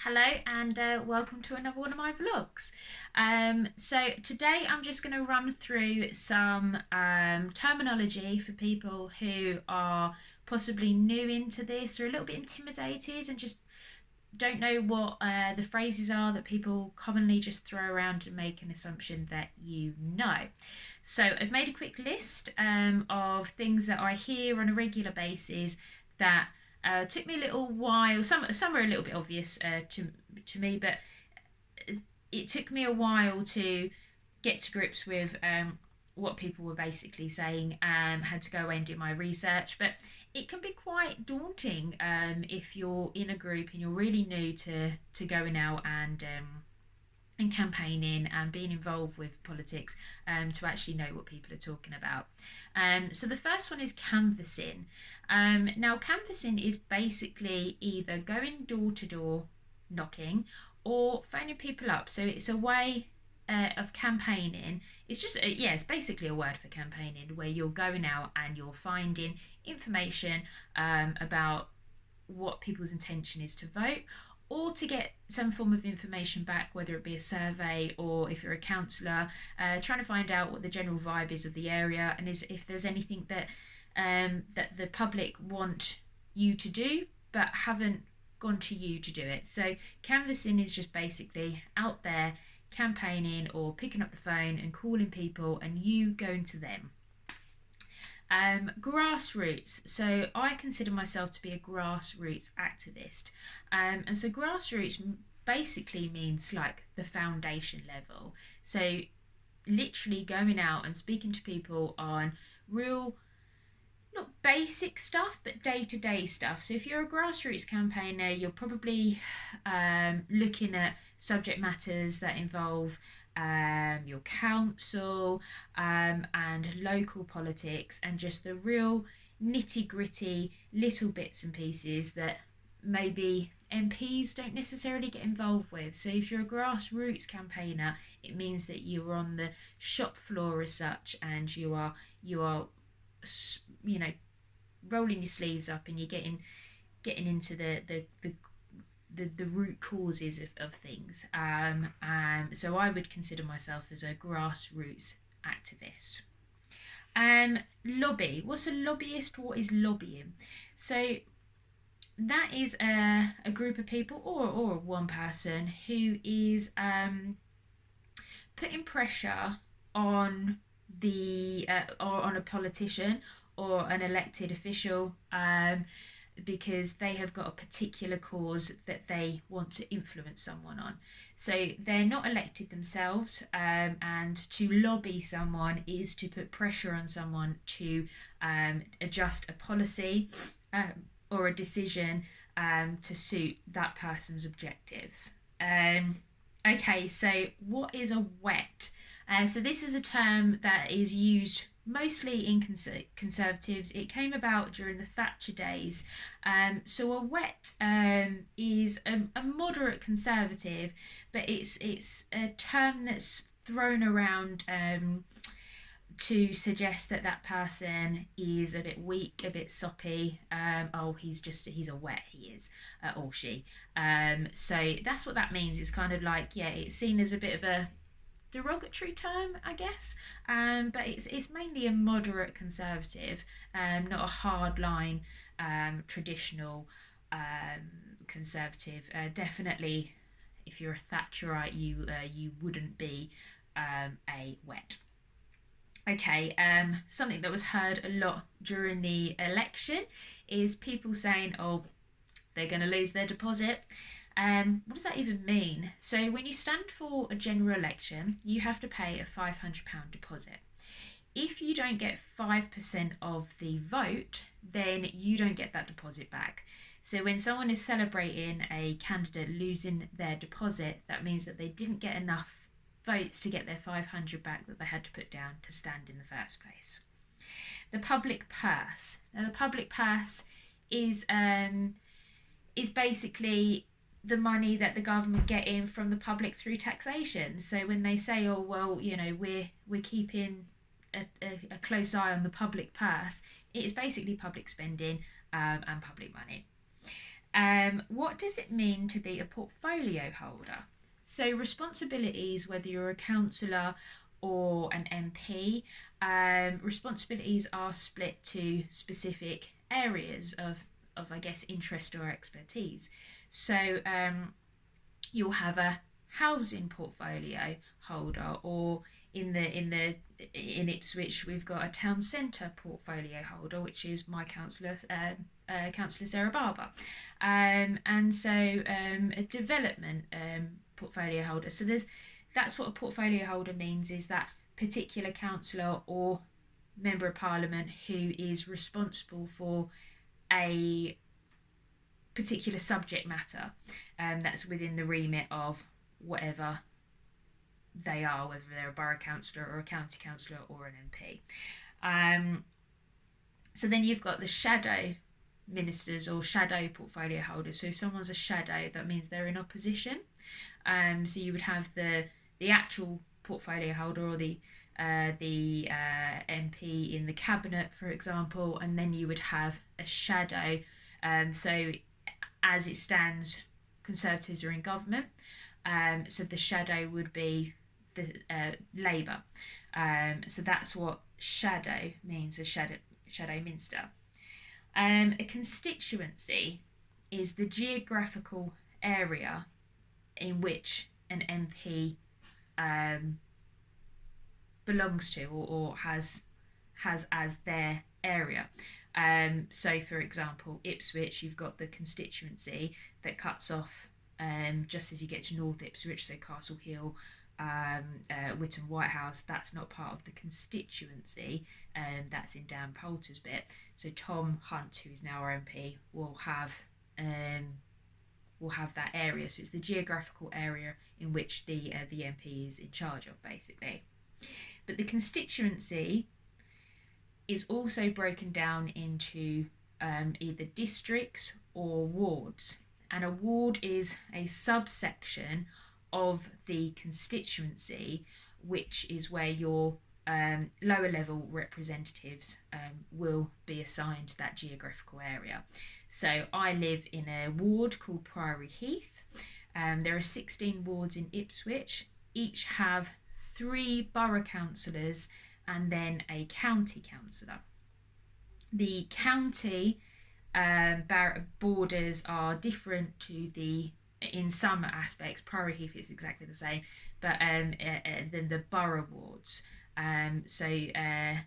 Hello and welcome to another one of my vlogs. So today I'm just going to run through some terminology for people who are possibly new into this or a little bit intimidated and just don't know what the phrases are that people commonly just throw around to make an assumption that you know. So I've made a quick list of things that I hear on a regular basis that took me a little while. Some are a little bit obvious to me, but it took me a while to get to grips with what people were basically saying. Had to go away and do my research, but it can be quite daunting if you're in a group and you're really new to going out and campaigning and being involved with politics to actually know what people are talking about. So the first one is canvassing. Now, canvassing is basically either going door to door knocking or phoning people up. So it's a way of campaigning. It's just, it's basically a word for campaigning where you're going out and you're finding information about what people's intention is to vote or to get some form of information back, whether it be a survey or if you're a councillor, trying to find out what the general vibe is of the area and if there's anything that that the public want you to do but haven't gone to you to do it. So canvassing is just basically out there campaigning or picking up the phone and calling people and you going to them. Grassroots. So I consider myself to be a grassroots activist. And so grassroots basically means like the foundation level. So literally going out and speaking to people on real, not basic stuff, but day-to-day stuff. So if you're a grassroots campaigner, you're probably looking at subject matters that involve your council and local politics and just the real nitty-gritty little bits and pieces that maybe MPs don't necessarily get involved with. So if you're a grassroots campaigner, it means that you're on the shop floor as such and you are rolling your sleeves up and you're getting into the root causes of things. So I would consider myself as a grassroots activist. Lobby. What's a lobbyist? What is lobbying? So that is a group of people or one person who is putting pressure on or on a politician or an elected official because they have got a particular cause that they want to influence someone on. So they're not elected themselves, and to lobby someone is to put pressure on someone to adjust a policy or a decision to suit that person's objectives. Okay, so what is a wet? So this is a term that is used mostly in Conservatives. It came about during the Thatcher days. So a wet is a moderate Conservative, but it's a term that's thrown around to suggest that person is a bit weak, a bit soppy. He's a wet, he is, or she. So that's what that means. It's kind of like, it's seen as a bit of a derogatory term, I guess, but it's mainly a moderate Conservative, not a hard line traditional Conservative. Definitely, if you're a Thatcherite, you wouldn't be a wet. Okay, something that was heard a lot during the election is people saying, "Oh, they're going to lose their deposit." What does that even mean? So when you stand for a general election, you have to pay a £500 deposit. If you don't get 5% of the vote, then you don't get that deposit back. So when someone is celebrating a candidate losing their deposit, that means that they didn't get enough votes to get their 500 back that they had to put down to stand in the first place. The public purse. Now the public purse is basically the money that the government get in from the public through taxation. So when they say, "Oh well, we're keeping a close eye on the public purse," it is basically public spending and public money. What does it mean to be a portfolio holder? So responsibilities, whether you're a councillor or an MP, responsibilities are split to specific areas of I guess interest or expertise. So you'll have a housing portfolio holder, or in Ipswich we've got a town centre portfolio holder, which is my councillor, Councillor Sarah Barber, and so a development portfolio holder. So that's what a portfolio holder means, is that particular councillor or member of parliament who is responsible for a particular subject matter that's within the remit of whatever they are, whether they're a borough councillor or a county councillor or an MP. So then you've got the shadow ministers or shadow portfolio holders. So if someone's a shadow, that means they're in opposition. So you would have the actual portfolio holder, or the MP in the cabinet, for example, and then you would have a shadow. So as it stands, Conservatives are in government, so the shadow would be the Labour. So that's what shadow means, a shadow minister. A constituency is the geographical area in which an MP belongs to, or has as their area. So for example, Ipswich, you've got the constituency that cuts off just as you get to North Ipswich, so Castle Hill, Witton Whitehouse. That's not part of the constituency, that's in Dan Poulter's bit. So Tom Hunt, who is now our MP, will have that area. So it's the geographical area in which the MP is in charge of, basically. But the constituency is also broken down into either districts or wards. And a ward is a subsection of the constituency, which is where your lower level representatives will be assigned that geographical area. So I live in a ward called Priory Heath. There are 16 wards in Ipswich. Each have 3 borough councillors and then a county councillor. The county borders are different to in some aspects. Priory Heath is exactly the same, but than the borough wards. So a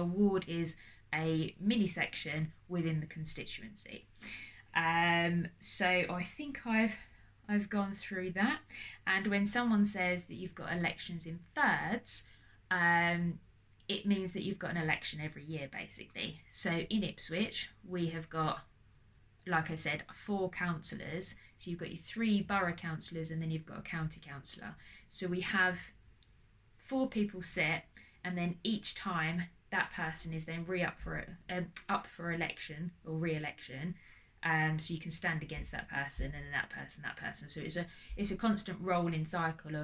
ward is a mini section within the constituency. So I think I've gone through that. And when someone says that you've got elections in thirds, it means that you've got an election every year, basically. So in Ipswich, we have got, like I said, 4 councillors. So you've got your 3 borough councillors, and then you've got a county councillor. So we have 4 people sit, and then each time that person is then up for election or re-election. So you can stand against that person, and then that person. So it's a constant rolling cycle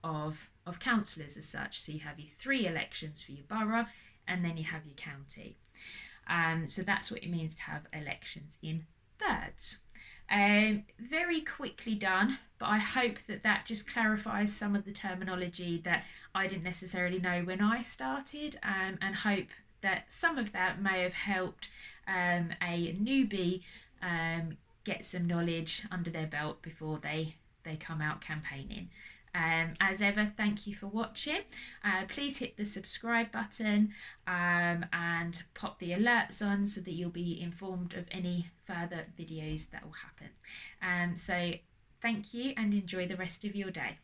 of councillors as such. So you have your 3 elections for your borough, and then you have your county. So that's what it means to have elections in thirds. Very quickly done, but I hope that just clarifies some of the terminology that I didn't necessarily know when I started, and hope that some of that may have helped a newbie get some knowledge under their belt before they come out campaigning. As ever, thank you for watching. Please hit the subscribe button and pop the alerts on so that you'll be informed of any further videos that will happen. So thank you, and enjoy the rest of your day.